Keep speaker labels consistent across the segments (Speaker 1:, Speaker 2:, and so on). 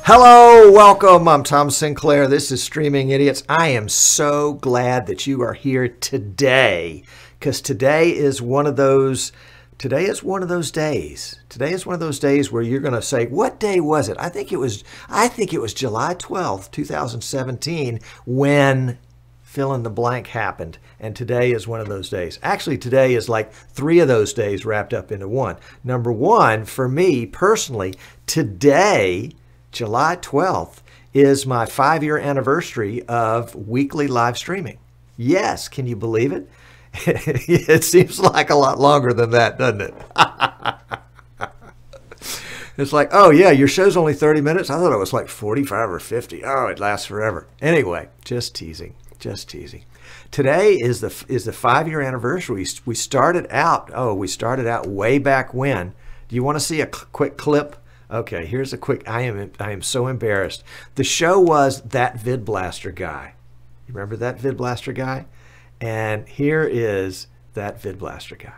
Speaker 1: Hello, welcome. I'm Tom Sinclair. This is Streaming Idiots. I am so glad that you are here today, because today is one of those days. Today is one of those days where you're going to say, what day was it? I think it was July 12th, 2017 when fill in the blank happened. And today is one of those days. Actually, today is like 3 of those days wrapped up into one. Number one, for me personally, today, July 12th, is my 5-year anniversary of weekly live streaming. Yes, can you believe it? It seems like a lot longer than that, doesn't it? It's like, oh yeah, your show's only 30 minutes? I thought it was like 45 or 50. Oh, it lasts forever. Anyway, just teasing, just teasing. Today is the 5-year anniversary. We started out way back when. Do you want to see a quick clip? Okay, here's a quick, I am so embarrassed. The show was That Vid Blaster Guy. You remember That Vid Blaster Guy? And here is That Vid Blaster Guy.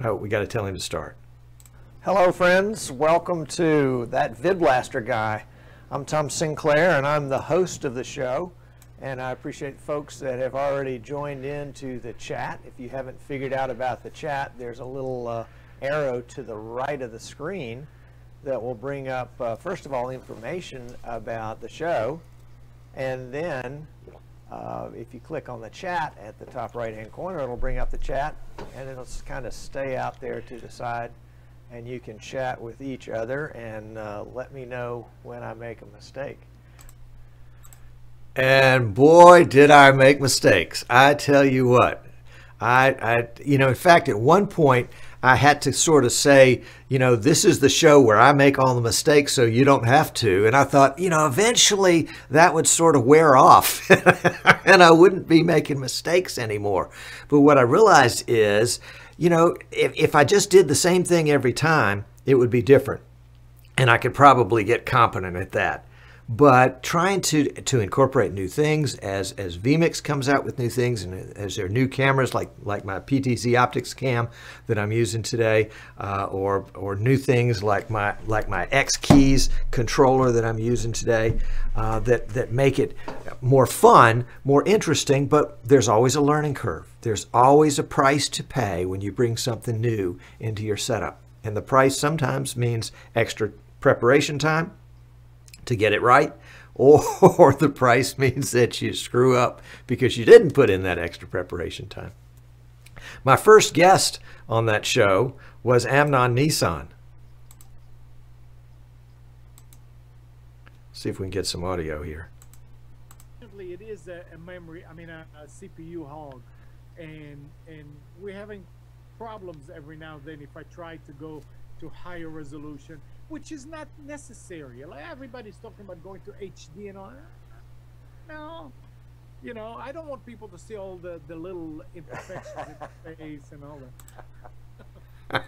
Speaker 1: Oh, we got to tell him to start. Hello, friends. Welcome to That Vid Blaster Guy. I'm Tom Sinclair, and I'm the host of the show. And I appreciate folks that have already joined into the chat. If you haven't figured out about the chat, there's a little arrow to the right of the screen that will bring up, first of all, information about the show. And then if you click on the chat at the top right-hand corner, it'll bring up the chat, and it'll kind of stay out there to the side, and you can chat with each other and let me know when I make a mistake. And boy, did I make mistakes. I tell you what, in fact, at one point, I had to sort of say, this is the show where I make all the mistakes so you don't have to. And I thought, eventually that would sort of wear off and I wouldn't be making mistakes anymore. But what I realized is, if I just did the same thing every time, it would be different. And I could probably get competent at that. But trying to incorporate new things as vMix comes out with new things, and as there are new cameras like my PTZ Optics cam that I'm using today, or new things like my X keys controller that I'm using today, that make it more fun, more interesting. But there's always a learning curve. There's always a price to pay when you bring something new into your setup, and the price sometimes means extra preparation time to get it right, or the price means that you screw up because you didn't put in that extra preparation time. My first guest on that show was Amnon Nissan. See if we can get some audio here.
Speaker 2: It is a memory, a CPU hog, and we're having problems every now and then if I try to go to higher resolution, which is not necessary. Like everybody's talking about going to HD and all. No, I don't want people to see all the little imperfections in the face and all that.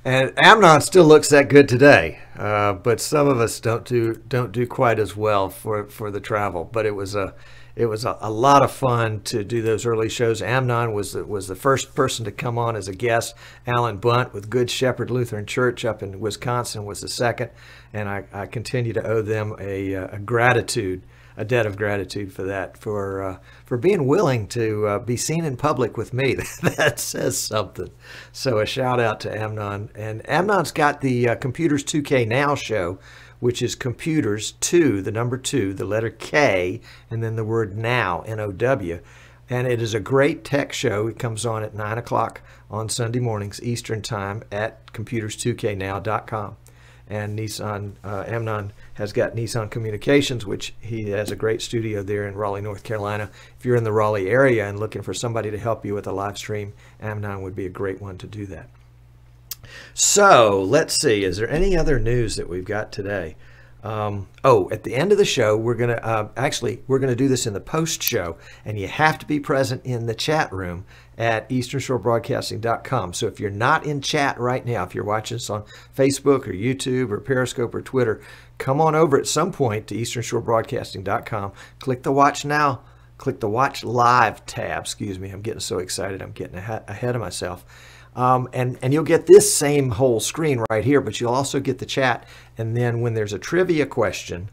Speaker 1: And Amnon still looks that good today, but some of us don't do quite as well for the travel. But it was a lot of fun to do those early shows. Amnon was the first person to come on as a guest. Alan Bunt with Good Shepherd Lutheran Church up in Wisconsin was the second, and I continue to owe them a debt of gratitude for that, for being willing to be seen in public with me. That says something. So a shout out to Amnon. And Amnon's got the Computers 2K Now show, which is Computers 2, the number 2, the letter K, and then the word now, N-O-W. And it is a great tech show. It comes on at 9 o'clock on Sunday mornings Eastern Time at computers2know.com. And Amnon has got Nissan Communications, which he has a great studio there in Raleigh, North Carolina. If you're in the Raleigh area and looking for somebody to help you with a live stream, Amnon would be a great one to do that. So let's see, is there any other news that we've got today? Oh, at the end of the show, we're going to we're going to do this in the post show, and you have to be present in the chat room at easternshorebroadcasting.com. So if you're not in chat right now, if you're watching us on Facebook or YouTube or Periscope or Twitter, come on over at some point to easternshorebroadcasting.com. Click the Watch Now, click the Watch Live tab. Excuse me, I'm getting so excited. I'm getting ahead of myself. And you'll get this same whole screen right here, but you'll also get the chat. And then when there's a trivia question,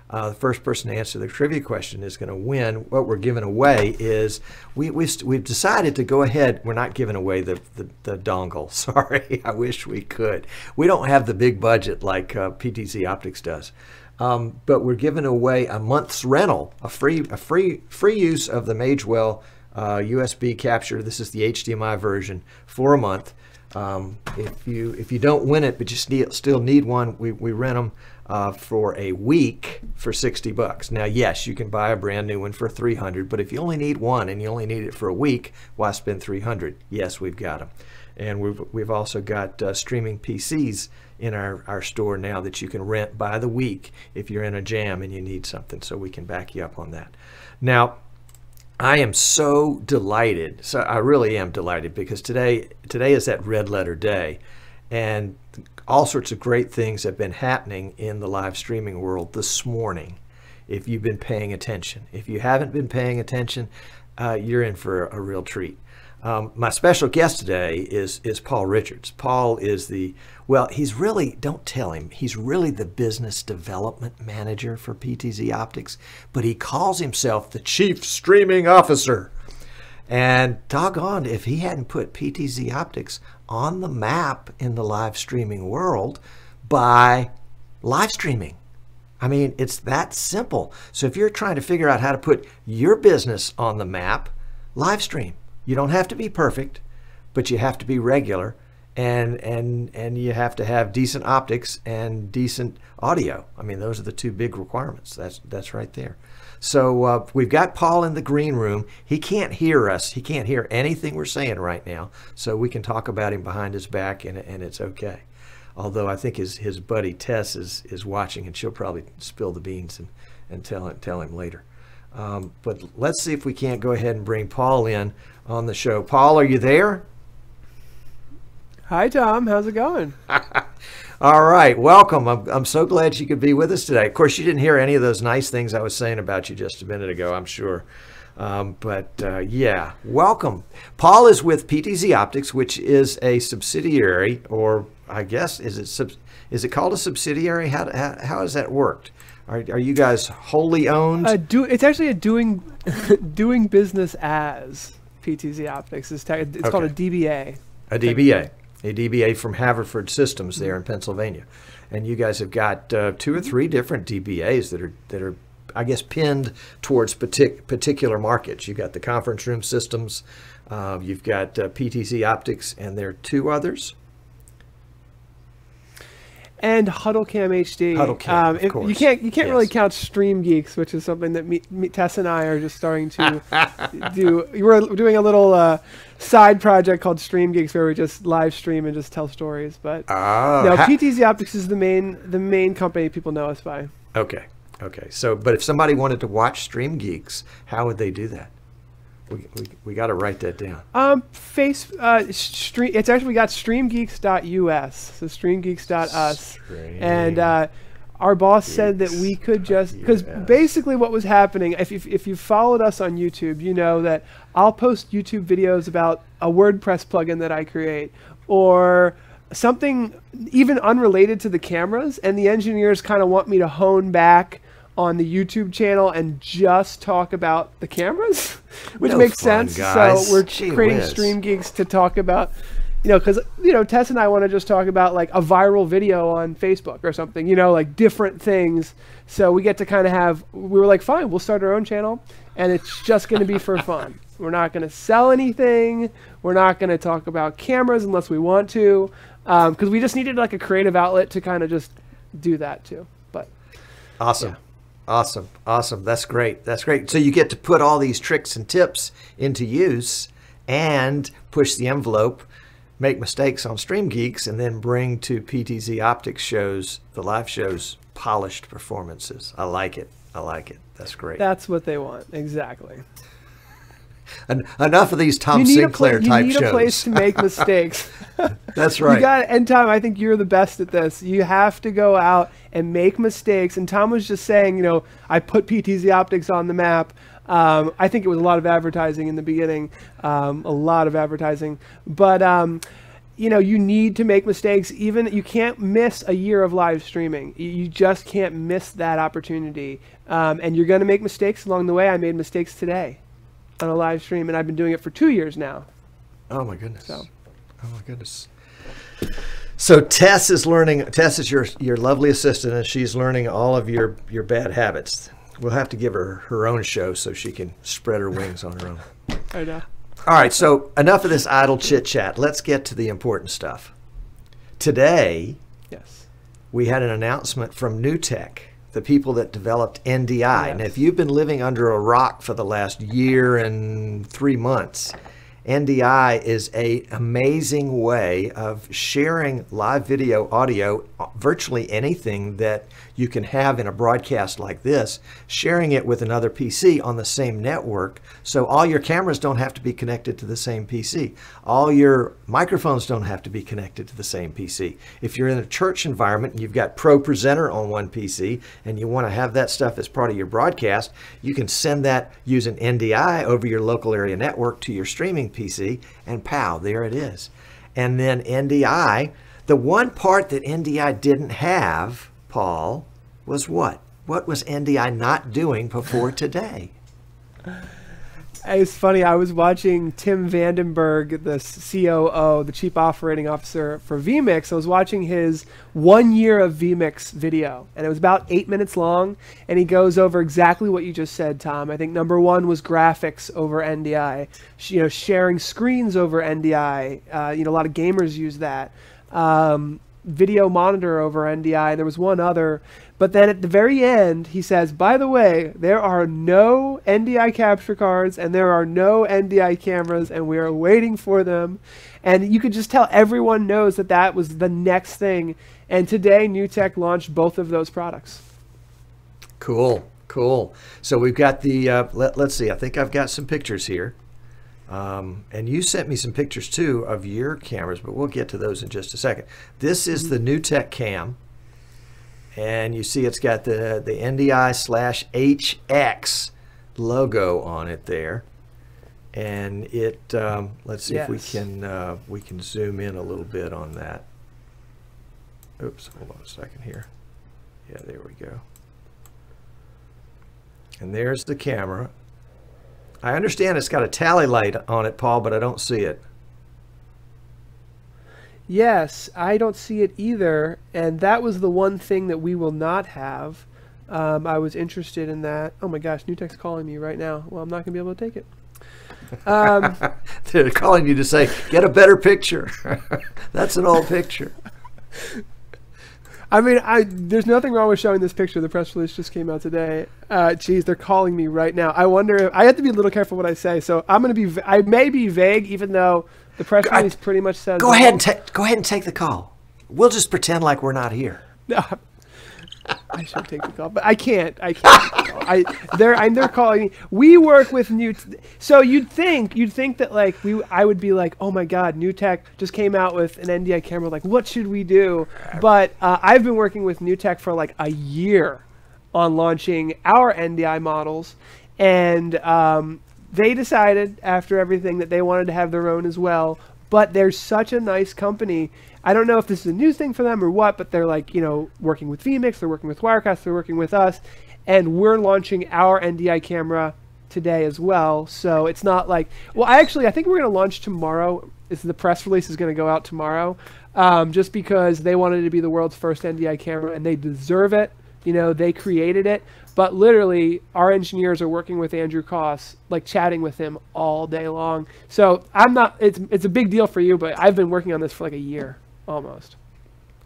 Speaker 1: the first person to answer the trivia question is going to win. What we're giving away is we've decided to go ahead. We're not giving away the dongle. Sorry, I wish we could. We don't have the big budget like PTZ Optics does. But we're giving away a month's rental, a free use of the Magewell USB capture. This is the HDMI version for a month. If you don't win it, but you still need one, we rent them for a week for $60. Now, yes, you can buy a brand new one for $300, but if you only need one and you only need it for a week, why spend $300? Yes, we've got them, and we've also got streaming PCs in our store now that you can rent by the week if you're in a jam and you need something. So we can back you up on that. Now, I am so delighted. So I really am delighted because today is that red letter day, and all sorts of great things have been happening in the live streaming world this morning. If you've been paying attention, if you haven't been paying attention, you're in for a real treat. My special guest today is Paul Richards. Paul is he's really, don't tell him, he's really the business development manager for PTZ Optics, but he calls himself the Chief Streaming Officer. And doggone, if he hadn't put PTZ Optics on the map in the live streaming world by live streaming. I mean, it's that simple. So if you're trying to figure out how to put your business on the map, live stream. You don't have to be perfect, but you have to be regular, and you have to have decent optics and decent audio. I mean, those are the two big requirements. That's right there. So we've got Paul in the green room. He can't hear us. He can't hear anything we're saying right now. So we can talk about him behind his back, and it's okay. Although I think his buddy Tess is watching, and she'll probably spill the beans and tell him later. But let's see if we can't go ahead and bring Paul in on the show. Paul, are you there?
Speaker 3: Hi, Tom. How's it going?
Speaker 1: All right. Welcome. I'm so glad you could be with us today. Of course, you didn't hear any of those nice things I was saying about you just a minute ago, I'm sure. Yeah, welcome. Paul is with PTZ Optics, which is a subsidiary, or I guess, is it called a subsidiary? How has that worked? Are you guys wholly owned?
Speaker 3: It's actually a doing business as PTZ Optics. It's called a DBA.
Speaker 1: A DBA. A DBA from Haverford Systems there in Pennsylvania. And you guys have got 2 or 3 different DBAs that are I guess pinned towards particular markets. You've got the conference room systems, you've got PTZ Optics, and there are 2 others.
Speaker 3: And HuddleCam HD.
Speaker 1: HuddleCam, of course.
Speaker 3: You can't really count Stream Geeks, which is something that Tess and I are just starting to do. We're doing a little side project called Stream Geeks where we just live stream and just tell stories. But no, PTZ Optics is the main company people know us by.
Speaker 1: Okay. So, but if somebody wanted to watch Stream Geeks, how would they do that? We got to write that down.
Speaker 3: It's actually, we got streamgeeks.us, so streamgeeks.us, and our boss said that we could just, because basically what was happening, if you followed us on YouTube, you know that I'll post YouTube videos about a WordPress plugin that I create, or something even unrelated to the cameras, and the engineers kind of want me to hone back on the YouTube channel and just talk about the cameras, which makes sense.
Speaker 1: Guys.
Speaker 3: So we're creating Stream Geeks to talk about, because Tess and I want to just talk about like a viral video on Facebook or something, like different things. So we get to kind of we were like, fine, we'll start our own channel, and it's just going to be for fun. We're not going to sell anything. We're not going to talk about cameras unless we want to, because we just needed like a creative outlet to kind of just do that too. But
Speaker 1: awesome.
Speaker 3: Yeah.
Speaker 1: Awesome. That's great. So you get to put all these tricks and tips into use and push the envelope make mistakes on Stream Geeks and then bring to PTZ Optics shows, the live shows, polished performances. I like it. I like it. That's great.
Speaker 3: That's what they want. Exactly.
Speaker 1: Enough of these Tom Sinclair type shows.
Speaker 3: You need a place to make mistakes.
Speaker 1: That's right.
Speaker 3: You got it. And Tom, I think you're the best at this. You have to go out and make mistakes. And Tom was just saying, you know, I put PTZ Optics on the map. I think it was a lot of advertising in the beginning, a lot of advertising. But, you know, you need to make mistakes. Even you can't miss a year of live streaming. You just can't miss that opportunity. And you're going to make mistakes along the way. I made mistakes today on a live stream, and I've been doing it for 2 years now.
Speaker 1: Oh my goodness. Oh my goodness. So Tess is learning. Tess is your lovely assistant, and she's learning all of your bad habits. We'll have to give her her own show so she can spread her wings on her own.
Speaker 3: I know.
Speaker 1: All right, so enough of this idle chit-chat. Let's get to the important stuff. Today,
Speaker 3: yes,
Speaker 1: we had an announcement from NewTek, the people that developed NDI.
Speaker 3: Yes.
Speaker 1: And if you've been living under a rock for the last year and 3 months, NDI is an amazing way of sharing live video, audio, virtually anything that you can have in a broadcast like this, sharing it with another PC on the same network. So all your cameras don't have to be connected to the same PC. All your microphones don't have to be connected to the same PC. If you're in a church environment and you've got Pro Presenter on one PC and you want to have that stuff as part of your broadcast, you can send that using NDI over your local area network to your streaming PC, and pow, there it is. And then NDI, the one part that NDI didn't have, Paul, was what? What was NDI not doing before today?
Speaker 3: It's funny. I was watching Tim Vandenberg, the COO, the Chief Operating Officer for vMix. I was watching his 1 year of vMix video, and it was about 8 minutes long, and he goes over exactly what you just said, Tom. I think number one was graphics over NDI, you know, sharing screens over NDI. You know, a lot of gamers use that. Video monitor over NDI. There was one other. But then at the very end, he says, by the way, there are no NDI capture cards and there are no NDI cameras, and we are waiting for them. And you could just tell everyone knows that that was the next thing. And today, NewTek launched both of those products.
Speaker 1: Cool, cool. So we've got the, let's see, I think I've got some pictures here. And you sent me some pictures too of your cameras, but we'll get to those in just a second. This is the NewTek Cam. And you see it's got the NDI/HX logo on it there, and it let's see if we can zoom in a little bit on that. Oops, hold on a second here. Yeah, there we go. And there's the camera. I understand it's got a tally light on it, Paul, but I don't see it.
Speaker 3: Yes, I don't see it either, and that was the one thing that we will not have. I was interested in that. Oh my gosh, NewTek's calling me right now. Well, I'm not going to be able to take it.
Speaker 1: They're calling you to say, get a better picture. That's an old picture.
Speaker 3: I mean, there's nothing wrong with showing this picture. The press release just came out today. Geez, they're calling me right now. I wonder if I have to be a little careful what I say. So I'm going to be, I may be vague, even though the press release pretty much says.
Speaker 1: Go ahead and take the call. We'll just pretend like we're not here.
Speaker 3: No, I should take the call, but I can't. I can't. They're calling me. We work with so you'd think that like I would be like, oh my God, NewTek just came out with an NDI camera. Like, what should we do? But I've been working with NewTek for like a year on launching our NDI models, and they decided after everything that they wanted to have their own as well. But they're such a nice company. I don't know if this is a new thing for them or what, but they're like, you know, working with vMix, they're working with Wirecast, they're working with us, and we're launching our NDI camera today as well. So it's not like, well, I think we're going to launch tomorrow. The press release is going to go out tomorrow, just because they wanted to be the world's first NDI camera, and they deserve it. You know, they created it. But literally, our engineers are working with Andrew Koss, like chatting with him all day long. So I'm not, it's a big deal for you, but I've been working on this for like a year almost.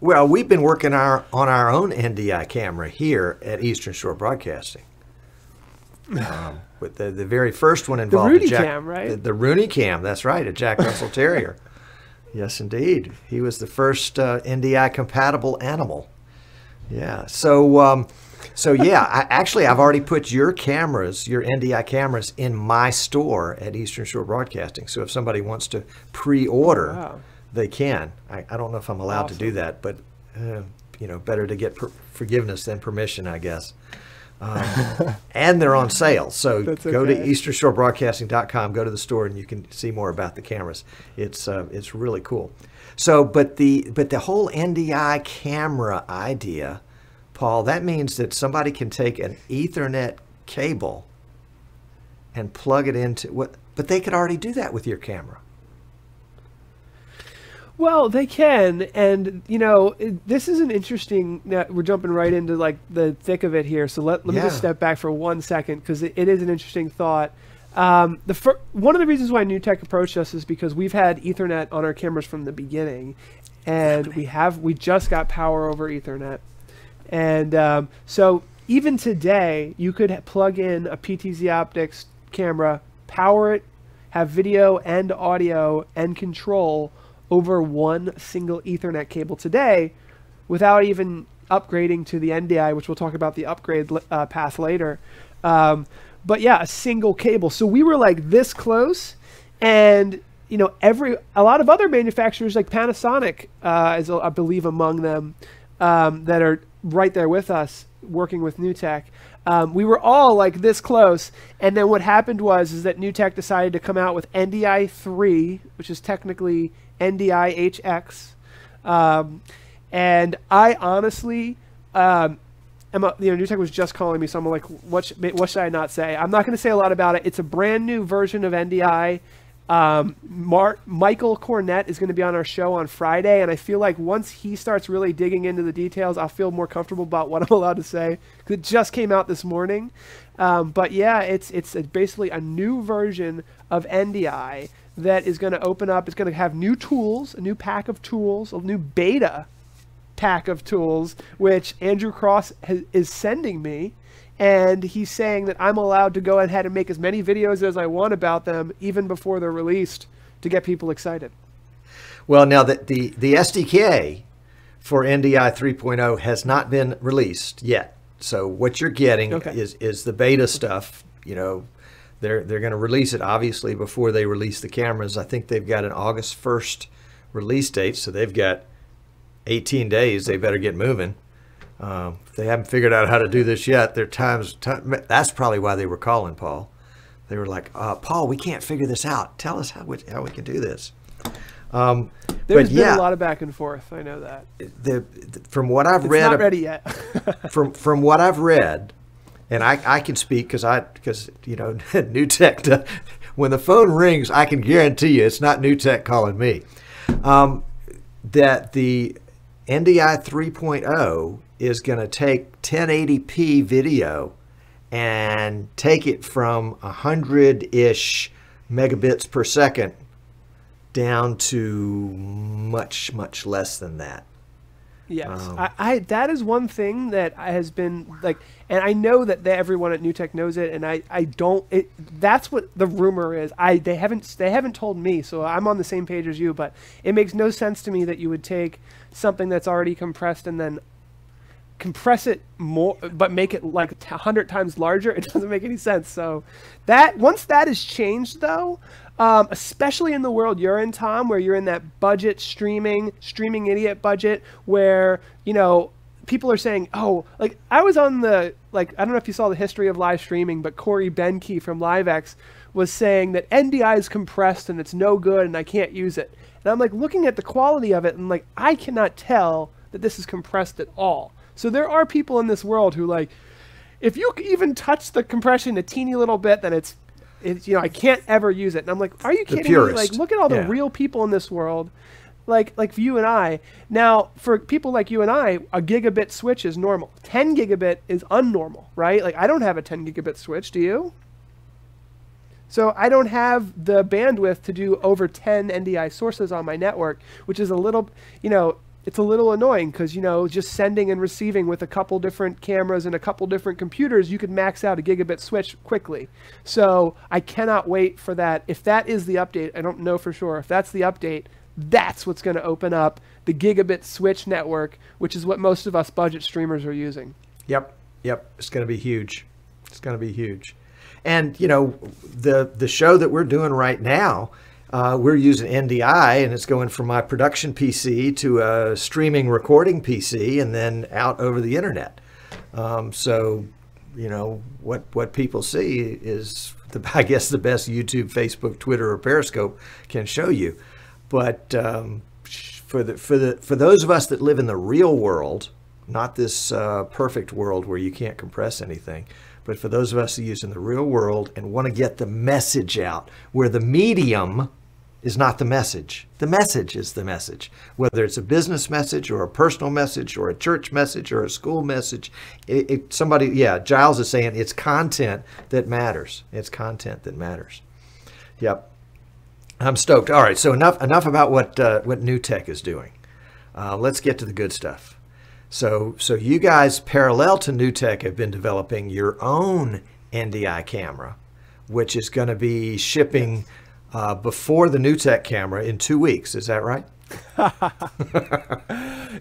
Speaker 1: Well, we've been working on our own NDI camera here at Eastern Shore Broadcasting. With the very first one involved
Speaker 3: the Rooney Cam, right?
Speaker 1: The Rooney Cam, that's right, a Jack Russell Terrier. Yes, indeed. He was the first NDI compatible animal. Yeah. So yeah, I've already put your cameras, your NDI cameras, in my store at Eastern Shore Broadcasting. So if somebody wants to pre-order,
Speaker 3: Wow.
Speaker 1: they can. I don't know if I'm allowed to do that, but you know, better to get forgiveness than permission, I guess. And they're on sale. So go to easternshorebroadcasting.com, go to the store, and you can see more about the cameras. It's really cool. So, but the whole NDI camera idea, Paul, that means that somebody can take an Ethernet cable and plug it into what, but they could already do that with your camera.
Speaker 3: Well, they can, and you know, this is an interesting. We're jumping right into like the thick of it here. So let me just step back for 1 second because it is an interesting thought. One of the reasons why NewTek approached us is because we've had Ethernet on our cameras from the beginning, and we just got power over Ethernet, and so even today you could plug in a PTZ Optics camera, power it, have video and audio and control over one single Ethernet cable today without even upgrading to the NDI, which we'll talk about the upgrade path later. But yeah, a single cable. So we were like this close, and you know, a lot of other manufacturers like Panasonic is, I believe, among them that are right there with us working with NewTek. We were all like this close, and then what happened was that NewTek decided to come out with NDI 3, which is technically NDI-HX, and I honestly, NewTek was just calling me, so I'm like, what should I not say? I'm not going to say a lot about it. It's a brand new version of NDI. Michael Cornett is going to be on our show on Friday, and I feel like once he starts really digging into the details, I'll feel more comfortable about what I'm allowed to say, because it just came out this morning. But yeah, it's basically a new version of NDI that is going to open up. It's going to have new tools, a new pack of tools, a new beta pack of tools, which Andrew Cross is sending me. And he's saying that I'm allowed to go ahead and make as many videos as I want about them, even before they're released, to get people excited.
Speaker 1: Well, now that the SDK for NDI 3.0 has not been released yet. So what you're getting is the beta stuff. You know, they're going to release it obviously before they release the cameras. I think they've got an August 1st release date, so they've got 18 days. They better get moving. If they haven't figured out how to do this yet, that's probably why they were calling Paul. They were like, Paul, we can't figure this out. Tell us how we can do this.
Speaker 3: There's been a lot of back and forth. I know that.
Speaker 1: From what I've read,
Speaker 3: it's not ready yet.
Speaker 1: from what I've read, and I can speak because you know, NewTek. When the phone rings, I can guarantee you it's not NewTek calling me. That the NDI 3.0 is going to take 1080p video and take it from 100-ish megabits per second down to much, much less than that.
Speaker 3: Yes, that is one thing that has been like, and I know that everyone at NewTek knows it, and I don't. That's what the rumor is. They haven't told me, so I'm on the same page as you. But it makes no sense to me that you would take something that's already compressed and then compress it more, but make it like 100 times larger. It doesn't make any sense. So that once that is changed, though. Especially in the world you're in, Tom, where you're in that budget streaming idiot budget where, you know, people are saying, oh, like I was on I don't know if you saw the history of live streaming, but Corey Benke from LiveX was saying that NDI is compressed and it's no good and I can't use it. And I'm like looking at the quality of it and like, I cannot tell that this is compressed at all. So there are people in this world who like, if you even touch the compression a teeny little bit, then it's, you know, I can't ever use it. And I'm like, are you kidding me? Like, look at all the real people in this world, like you and I. Now, for people like you and I, a gigabit switch is normal. 10 gigabit is unnormal, right? Like, I don't have a 10 gigabit switch. Do you? So I don't have the bandwidth to do over 10 NDI sources on my network, which is a little, you know, it's a little annoying because, you know, just sending and receiving with a couple different cameras and a couple different computers, you could max out a gigabit switch quickly. So I cannot wait for that. If that is the update, I don't know for sure. If that's the update, That's what's going to open up the gigabit switch network, which is what most of us budget streamers are using.
Speaker 1: Yep. It's going to be huge. It's going to be huge. And, you know, the show that we're doing right now, we're using NDI, and it's going from my production PC to a streaming recording PC and then out over the internet. So, you know, what people see is, I guess, the best YouTube, Facebook, Twitter, or Periscope can show you. But for those of us that live in the real world, not this perfect world where you can't compress anything, but for those of us who use in the real world and want to get the message out, where the medium is not the message is the message. Whether it's a business message or a personal message or a church message or a school message, Giles is saying it's content that matters. It's content that matters. Yep. I'm stoked. All right, so enough about what NewTek is doing. Let's get to the good stuff. So you guys, parallel to NewTek, have been developing your own NDI camera, which is going to be shipping before the NewTek camera in 2 weeks. Is that right?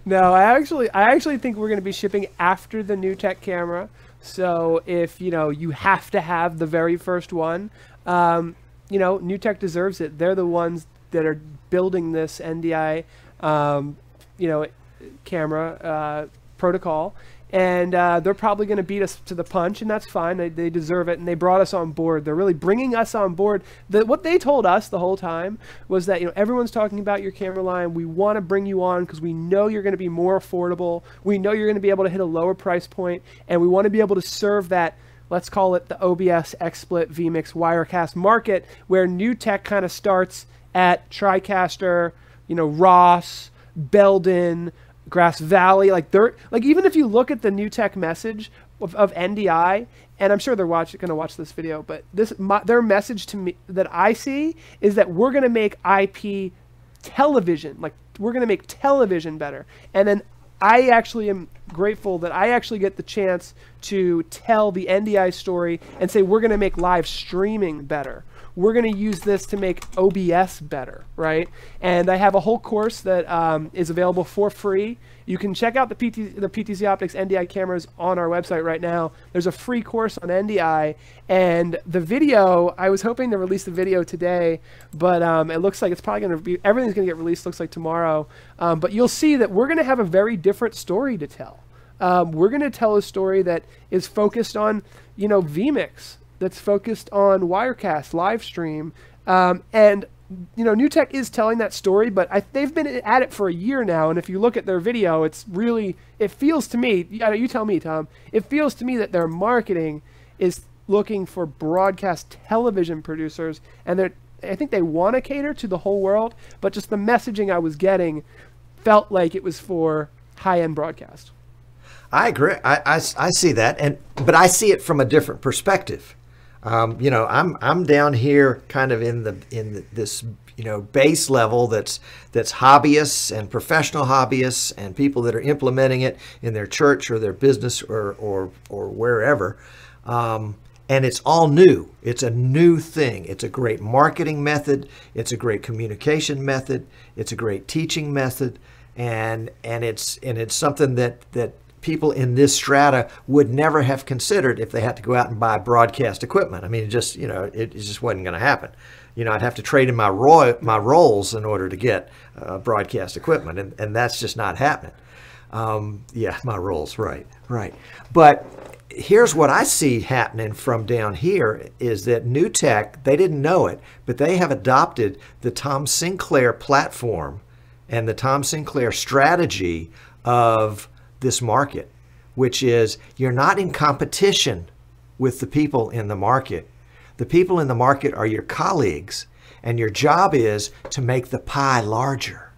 Speaker 3: No, I actually think we're going to be shipping after the NewTek camera. So if you have to have the very first one, NewTek deserves it. They're the ones that are building this NDI, camera protocol, and they're probably going to beat us to the punch, and that's fine. They deserve it, and they brought us on board. They're really bringing us on board. What they told us the whole time was that everyone's talking about your camera line. We want to bring you on because we know you're going to be more affordable. We know you're going to be able to hit a lower price point, and we want to be able to serve that, let's call it the OBS, XSplit, vMix, Wirecast market, where NewTek kind of starts at TriCaster, Ross, Belden, Grass Valley. Even if you look at the NewTek message of NDI, and I'm sure they're going to watch this video, but their message to me that I see is that we're going to make IP television, we're going to make television better. And then I actually am grateful that I actually get the chance to tell the NDI story and say we're going to make live streaming better. We're going to use this to make OBS better, right? And I have a whole course that is available for free. You can check out the PTZ Optics NDI cameras on our website right now. There's a free course on NDI, and the video, I was hoping to release the video today, but it looks like it's probably going to be, everything's going to get released, looks like tomorrow. But you'll see that we're going to have a very different story to tell. We're going to tell a story that is focused on, vMix, that's focused on Wirecast, live stream, and NewTek is telling that story, but they've been at it for a year now, and if you look at their video, it feels to me, you tell me, Tom, it feels to me that their marketing is looking for broadcast television producers, and I think they want to cater to the whole world, but just the messaging I was getting felt like it was for high-end broadcast.
Speaker 1: I agree. I see that, but I see it from a different perspective. I'm down here kind of in this base level that's hobbyists and professional hobbyists and people that are implementing it in their church or their business or wherever. And it's all new. It's a new thing. It's a great marketing method. It's a great communication method. It's a great teaching method, and it's something that people in this strata would never have considered if they had to go out and buy broadcast equipment. I mean, it just wasn't going to happen. I'd have to trade in my rolls in order to get broadcast equipment, and that's just not happening. Yeah, my rolls, right. But here's what I see happening from down here is that NewTek, they didn't know it, but they have adopted the Tom Sinclair platform and the Tom Sinclair strategy of this market, which is you're not in competition with the people in the market. The people in the market are your colleagues, and your job is to make the pie larger.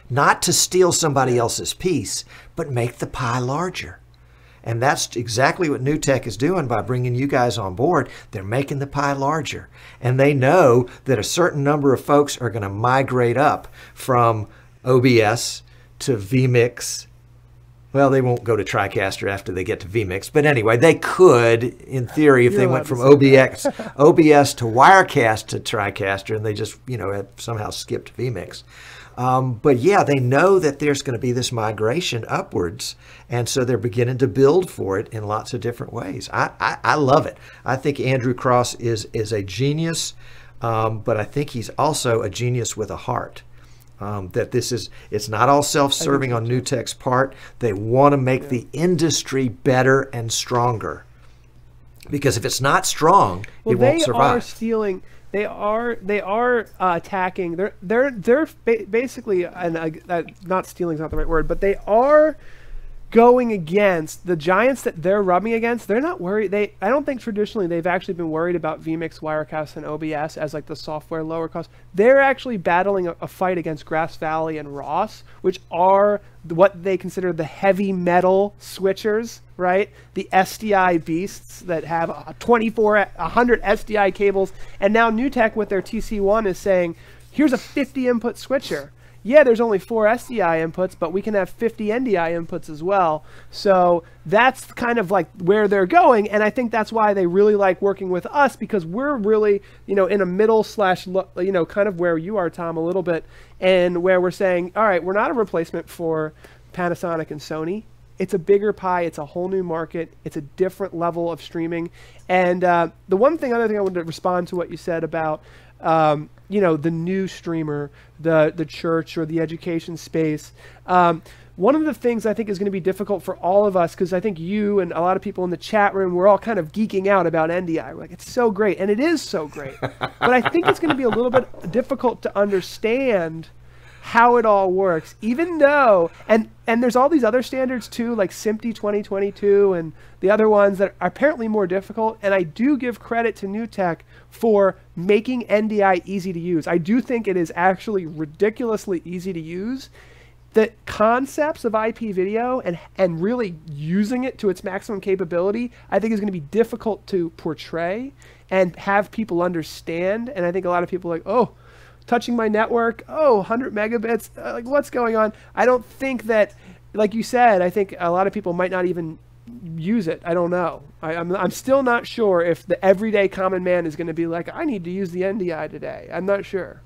Speaker 1: Not to steal somebody else's piece, but make the pie larger. And that's exactly what NewTek is doing by bringing you guys on board. They're making the pie larger. And they know that a certain number of folks are going to migrate up from OBS to vMix. Well, they won't go to TriCaster after they get to vMix. But anyway, they could, in theory, if they went from OBS to Wirecast to TriCaster and they just, had somehow skipped vMix. But yeah, they know that there's going to be this migration upwards, and so they're beginning to build for it in lots of different ways. I love it. I think Andrew Cross is a genius, but I think he's also a genius with a heart. That it's not all self-serving on NewTek's part. They want to make the industry better and stronger. Because if it's not strong, it won't survive.
Speaker 3: They are stealing. They are attacking. They're basically, and not stealing is not the right word, but they are going against the giants that they're rubbing against. They're not worried. I don't think traditionally they've actually been worried about vMix, Wirecast, and OBS as like the software lower cost. They're actually battling a fight against Grass Valley and Ross, which are what they consider the heavy metal switchers, right? The SDI beasts that have 100 SDI cables. And now NewTek with their TC1 is saying, here's a 50 input switcher. Yeah, there's only 4 SDI inputs, but we can have 50 NDI inputs as well. So that's kind of like where they're going, and I think that's why they really like working with us, because we're really, in a middle slash, kind of where you are, Tom, a little bit, and where we're saying, all right, we're not a replacement for Panasonic and Sony. It's a bigger pie. It's a whole new market. It's a different level of streaming. And the other thing I wanted to respond to what you said about, the new streamer, the church or the education space. One of the things I think is going to be difficult for all of us, because I think you and a lot of people in the chat room, we're all kind of geeking out about NDI. We're like, it's so great. And it is so great. But I think it's going to be a little bit difficult to understand how it all works, even though, and there's all these other standards too, like SMPTE 2022 and the other ones that are apparently more difficult. And I do give credit to NewTek for making NDI easy to use. I do think it is actually ridiculously easy to use. The concepts of IP video and really using it to its maximum capability, I think is going to be difficult to portray and have people understand. And I think a lot of people are like, oh, touching my network, 100 megabits, like what's going on? I don't think that, like you said, I think a lot of people might not even use it. I don't know. I'm still not sure if the everyday common man is going to be like, I need to use the NDI today. I'm not sure.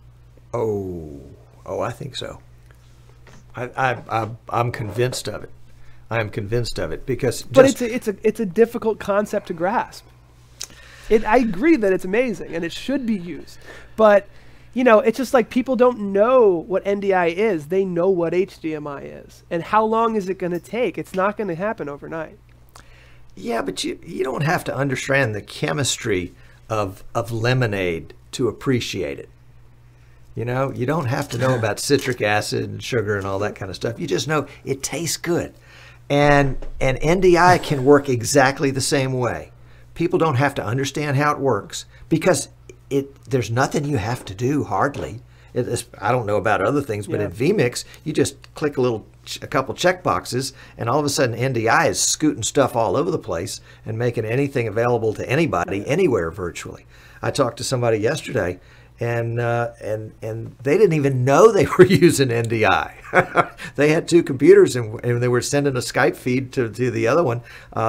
Speaker 1: Oh, I think so. I'm convinced of it. I am convinced of it because.
Speaker 3: But it's a difficult concept to grasp. I agree that it's amazing and it should be used, but it's just like people don't know what NDI is. They know what HDMI is. And how long is it going to take? It's not going to happen overnight.
Speaker 1: Yeah, but you don't have to understand the chemistry of lemonade to appreciate it. You don't have to know about citric acid and sugar and all that kind of stuff. You just know it tastes good. And NDI can work exactly the same way. People don't have to understand how it works because there's nothing you have to do, hardly. I don't know about other things, but in vMix, you just click a couple check boxes, and all of a sudden NDI is scooting stuff all over the place and making anything available to anybody, anywhere virtually. I talked to somebody yesterday, and they didn't even know they were using NDI. They had 2 computers, and they were sending a Skype feed to the other one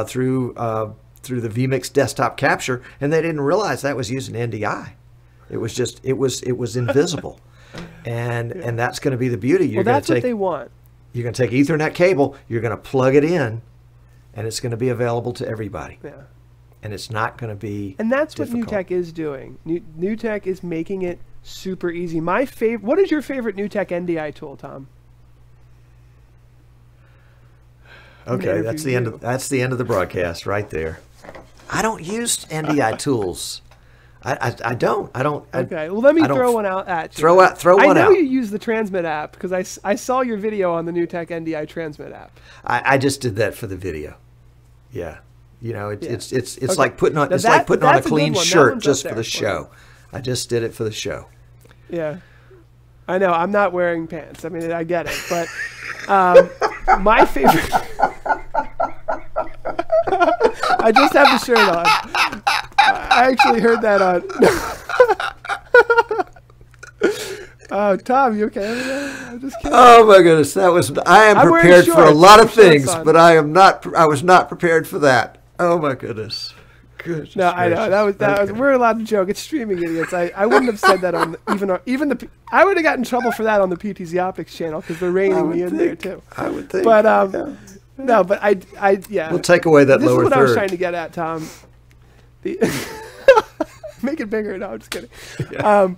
Speaker 1: through the vMix desktop capture, and they didn't realize that was using NDI. It was just it was invisible, and that's going to be the beauty.
Speaker 3: That's what they want.
Speaker 1: You're going to take Ethernet cable, you're going to plug it in, and it's going to be available to everybody. Yeah. And it's not going to be.
Speaker 3: And that's
Speaker 1: difficult.
Speaker 3: what NewTek is doing. NewTek is making it super easy. What is your favorite NewTek NDI tool, Tom?
Speaker 1: Okay, that's the end of the broadcast right there. I don't use NDI tools. I don't.
Speaker 3: Okay, well let me throw one out at you.
Speaker 1: Throw one out.
Speaker 3: I know you use the Transmit app because I saw your video on the NewTek NDI Transmit app.
Speaker 1: I just did that for the video. Yeah, it's like putting on a clean shirt just for the show. I just did it for the show.
Speaker 3: Yeah, I know. I'm not wearing pants. I mean, I get it, but my favorite. I just have the shirt on. I actually heard that on. Oh, Tom, you okay? I'm just kidding.
Speaker 1: Oh my goodness, I am prepared for a lot of things, but I was not prepared for that. Oh my goodness. Goodness
Speaker 3: No, I know that was. We're allowed to joke. It's streaming idiots. I wouldn't have said that on even the. I would have gotten in trouble for that on the PTZ Optics channel because they're reining me in there too.
Speaker 1: I would think.
Speaker 3: But no, but I yeah.
Speaker 1: We'll take away that lower third.
Speaker 3: This is what I was trying to get at, Tom. Make it bigger. No, I'm just kidding. Yeah.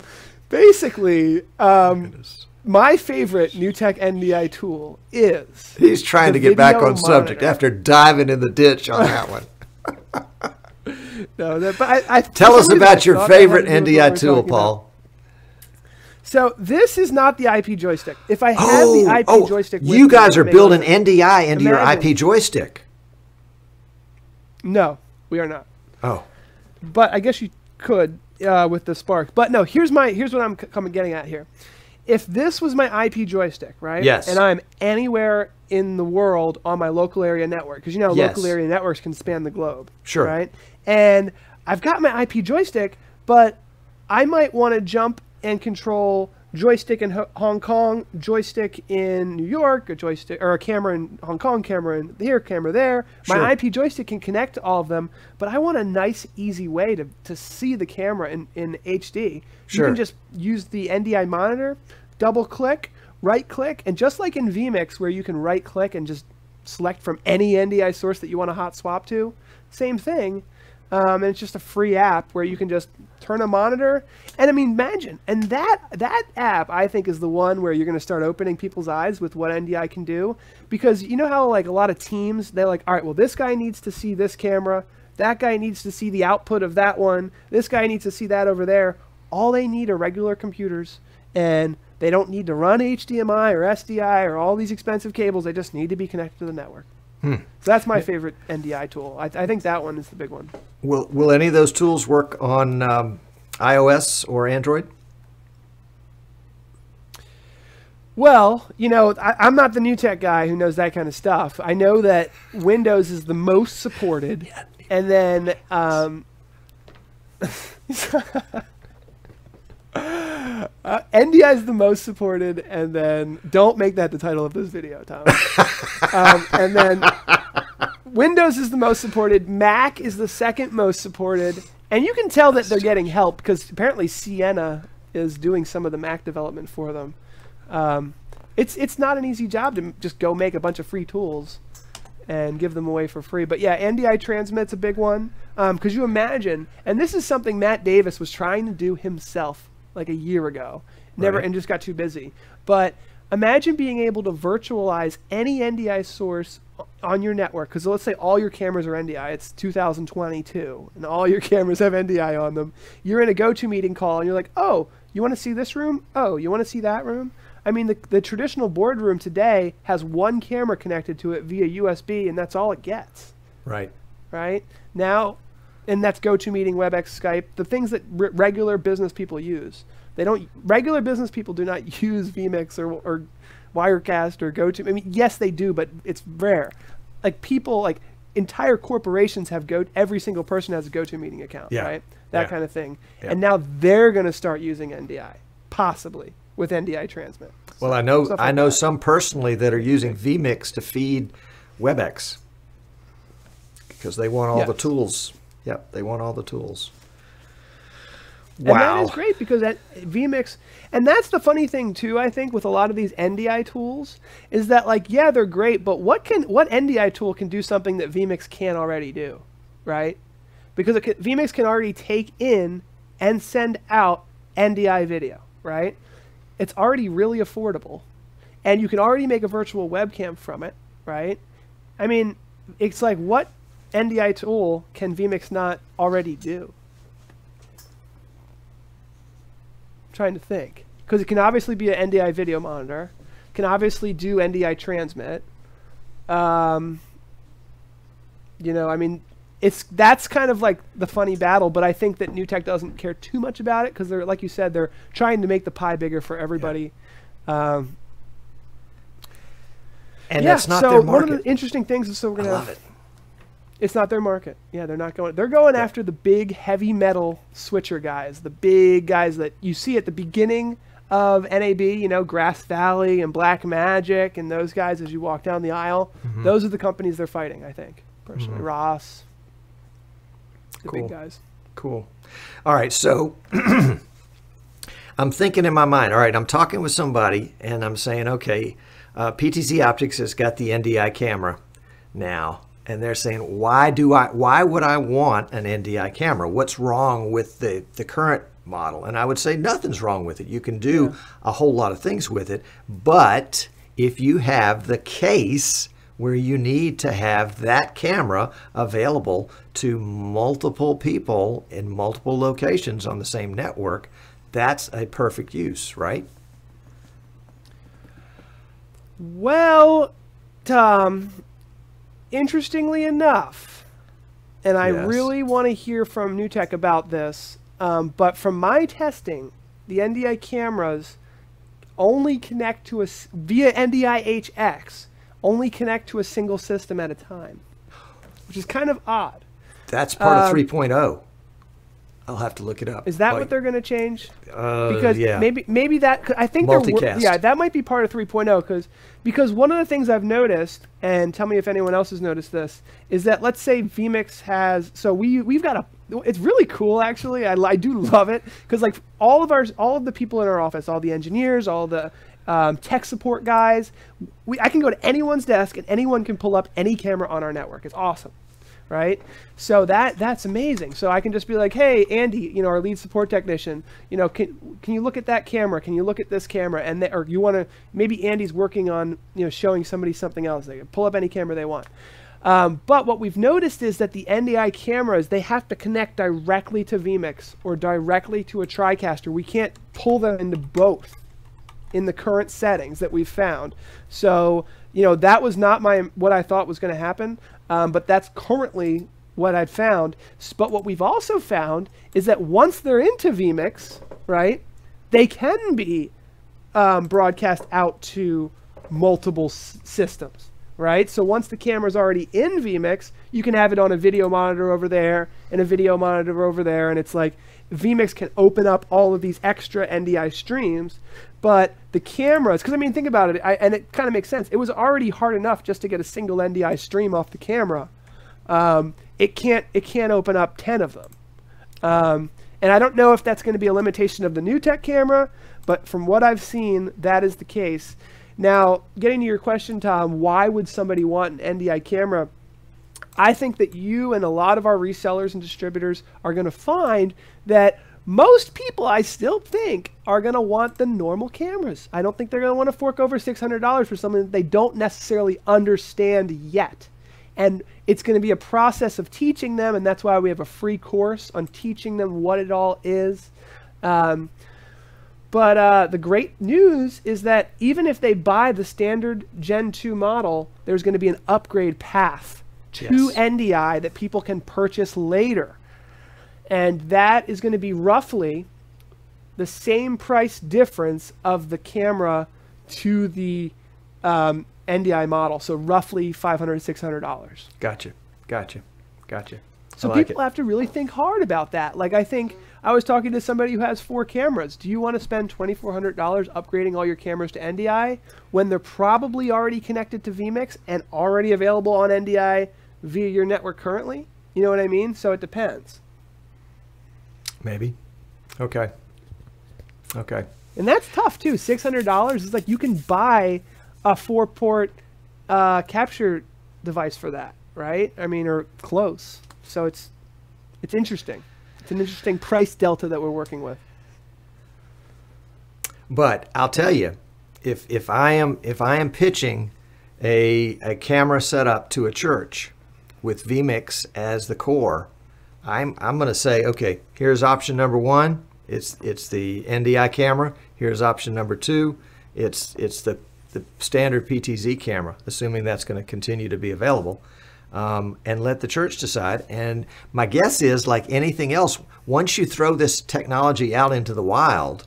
Speaker 3: Basically, my favorite NewTek NDI tool is.
Speaker 1: He's trying to get back on subject after diving in the ditch on that one.
Speaker 3: No, but
Speaker 1: tell us about your favorite NDI tool, Paul.
Speaker 3: So this is not the IP joystick. If I had the IP joystick, with
Speaker 1: you guys are building NDI into your IP joystick.
Speaker 3: No, we are not.
Speaker 1: Oh,
Speaker 3: but I guess you could with the Spark. But no, here's what I'm getting at here. If this was my IP joystick, right?
Speaker 1: Yes.
Speaker 3: And I'm anywhere in the world on my local area network, because you know
Speaker 1: yes.
Speaker 3: local area networks can span the globe.
Speaker 1: Sure.
Speaker 3: Right. And I've got my IP joystick, but I might want to jump and control joystick in Hong Kong, joystick in New York, a joystick or a camera in Hong Kong, camera in here, camera there.
Speaker 1: Sure.
Speaker 3: My IP joystick can connect to all of them, but I want a nice, easy way to see the camera in HD.
Speaker 1: Sure.
Speaker 3: You can just use the NDI monitor, double click, right click, and just like in vMix where you can right click and just select from any NDI source that you want to hot swap to, same thing. And it's just a free app where you can just turn a monitor. And I mean, imagine. And that app, I think, is the one where you're going to start opening people's eyes with what NDI can do. Because you know how, like, a lot of teams, they're like, all right, well, this guy needs to see this camera. That guy needs to see the output of that one. This guy needs to see that over there. All they need are regular computers. And they don't need to run HDMI or SDI or all these expensive cables. They just need to be connected to the network. So that's my favorite NDI tool. I think that one is the big one.
Speaker 1: Will any of those tools work on iOS or Android?
Speaker 3: Well, you know, I'm not the NewTek guy who knows that kind of stuff. I know that Windows is the most supported, and then NDI is the most supported, and then don't make that the title of this video, Tom. And then Windows is the most supported. Mac is the second most supported, and you can tell that they're getting help because apparently Sienna is doing some of the Mac development for them. It's not an easy job to just go make a bunch of free tools and give them away for free. But yeah, NDI Transmit's a big one because you imagine, and this is something Matt Davis was trying to do himself like a year ago, and just got too busy. But imagine being able to virtualize any NDI source on your network, because let's say all your cameras are NDI, it's 2022, and all your cameras have NDI on them. You're in a GoToMeeting call, and you're like, oh, you want to see this room? Oh, you want to see that room? I mean, the traditional boardroom today has one camera connected to it via USB, and that's all it gets. Right. Right? Now, and that's GoToMeeting, WebEx, Skype, the things that regular business people use. Regular business people do not use vMix or Wirecast or GoTo. I mean, yes, they do, but it's rare. Like people, like entire corporations have every single person has a GoToMeeting account, right? That kind of thing. Yeah. And now they're going to start using NDI, possibly with NDI Transmit.
Speaker 1: Well, I know some personally that are using vMix to feed WebEx because they want all the tools. Yep, they want all the tools. Wow.
Speaker 3: And that is great because that vMix, and that's the funny thing too, I think, with a lot of these NDI tools, is that like, yeah, they're great, but what NDI tool can do something that vMix can't already do, right? Because vMix can already take in and send out NDI video, right? It's already really affordable, and you can already make a virtual webcam from it, right? I mean, it's like, what NDI tool can vMix not already do? I'm trying to think, because it can obviously be an NDI video monitor, can obviously do NDI transmit. You know, I mean, that's kind of like the funny battle, but I think that NewTek doesn't care too much about it because they're, like you said, they're trying to make the pie bigger for everybody. Yeah.
Speaker 1: And that's not their market.
Speaker 3: One of the interesting things is, so we're gonna
Speaker 1: love it.
Speaker 3: It's not their market. Yeah, they're not going. They're going after the big heavy metal switcher guys, the big guys that you see at the beginning of NAB. You know, Grass Valley and Black Magic and those guys as you walk down the aisle. Those are the companies they're fighting, I think, personally. Ross. the big guys.
Speaker 1: Cool. All right, so I'm thinking in my mind, all right, I'm talking with somebody and I'm saying, okay, PTZ Optics has got the NDI camera now, and they're saying, why would I want an NDI camera? What's wrong with the current model? And I would say nothing's wrong with it. You can do a whole lot of things with it, but if you have the case where you need to have that camera available to multiple people in multiple locations on the same network, that's a perfect use, right?
Speaker 3: Well, Tom, interestingly enough, and I really want to hear from NewTek about this, but from my testing, the NDI cameras only connect to us via NDI-HX, only connect to a single system at a time, which is kind of odd.
Speaker 1: That's part of 3.0. I'll have to look it up.
Speaker 3: Is that what they're going to change? Because maybe that, I think
Speaker 1: multicast.
Speaker 3: That might be part of 3.0 because one of the things I've noticed, and tell me if anyone else has noticed this, is that let's say vMix has, so we've got it's really cool actually. I do love it because like all of the people in our office, all the engineers, all the tech support guys, I can go to anyone's desk and anyone can pull up any camera on our network. It's awesome. Right? So that's amazing. So I can just be like, hey, Andy, our lead support technician, can you look at that camera? Can you look at this camera? And or you want to, maybe Andy's working on, showing somebody something else. They can pull up any camera they want. But what we've noticed is that the NDI cameras, they have to connect directly to vMix or directly to a TriCaster. We can't pull them into both in the current settings that we've found. So, that was not what I thought was going to happen. But that's currently what I've found. But what we've also found is that once they're into vMix, right, they can be broadcast out to multiple systems, right? So once the camera's already in vMix, you can have it on a video monitor over there and a video monitor over there, and it's like vMix can open up all of these extra NDI streams. But the cameras, because I mean, think about it, and it kind of makes sense. It was already hard enough just to get a single NDI stream off the camera. It can't open up 10 of them. And I don't know if that's going to be a limitation of the NewTek camera, but from what I've seen, that is the case. Now, getting to your question, Tom, why would somebody want an NDI camera? I think that you and a lot of our resellers and distributors are going to find that most people, I still think, are going to want the normal cameras. I don't think they're going to want to fork over $600 for something that they don't necessarily understand yet. And it's going to be a process of teaching them, and that's why we have a free course on teaching them what it all is. But the great news is that even if they buy the standard Gen 2 model, there's going to be an upgrade path to NDI that people can purchase later. And that is going to be roughly the same price difference of the camera to the NDI model. So roughly $500, $600.
Speaker 1: Gotcha.
Speaker 3: So people have to really think hard about that. Like I think I was talking to somebody who has 4 cameras. Do you want to spend $2,400 upgrading all your cameras to NDI when they're probably already connected to vMix and already available on NDI via your network currently? You know what I mean? So it depends.
Speaker 1: Maybe. Okay.
Speaker 3: And that's tough too. $600 is like you can buy a 4-port capture device for that, right? I mean, or close. So it's interesting. It's an interesting price delta that we're working with.
Speaker 1: But I'll tell you, if I am pitching a camera setup to a church with vMix as the core, I'm going to say, okay, here's option number 1. It's the NDI camera. Here's option number 2. It's the standard PTZ camera, assuming that's going to continue to be available, and let the church decide. And my guess is, like anything else, once you throw this technology out into the wild,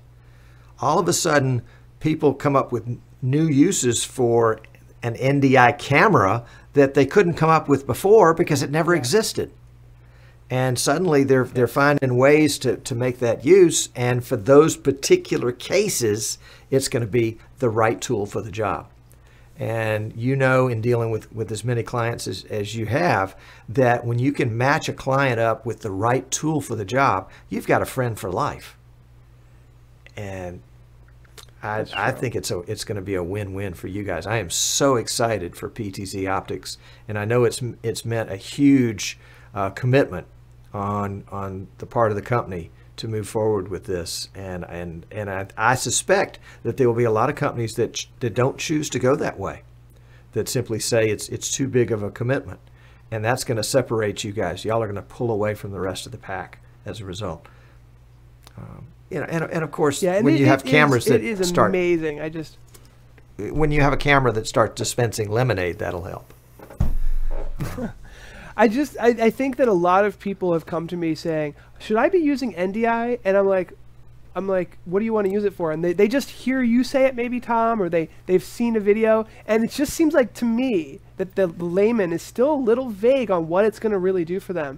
Speaker 1: all of a sudden people come up with new uses for an NDI camera that they couldn't come up with before because it never existed. And suddenly they're finding ways to make that use, and for those particular cases, it's going to be the right tool for the job. And you know, in dealing with as many clients as you have, that when you can match a client up with the right tool for the job, you've got a friend for life. And I think it's going to be a win-win for you guys. I am so excited for PTZ Optics, and I know it's meant a huge commitment on the part of the company to move forward with this, and I suspect that there will be a lot of companies that don't choose to go that way, that simply say it's too big of a commitment, and that's going to separate you guys. Y'all are going to pull away from the rest of the pack as a result. You know, and of course, when you have cameras that start
Speaker 3: amazing.
Speaker 1: When you have a camera that starts dispensing lemonade, that'll help.
Speaker 3: I think that a lot of people have come to me saying, should I be using NDI? And I'm like, what do you want to use it for? And they just hear you say it, maybe, Tom, or they've seen a video, and it just seems like to me that the layman is still a little vague on what it's going to really do for them.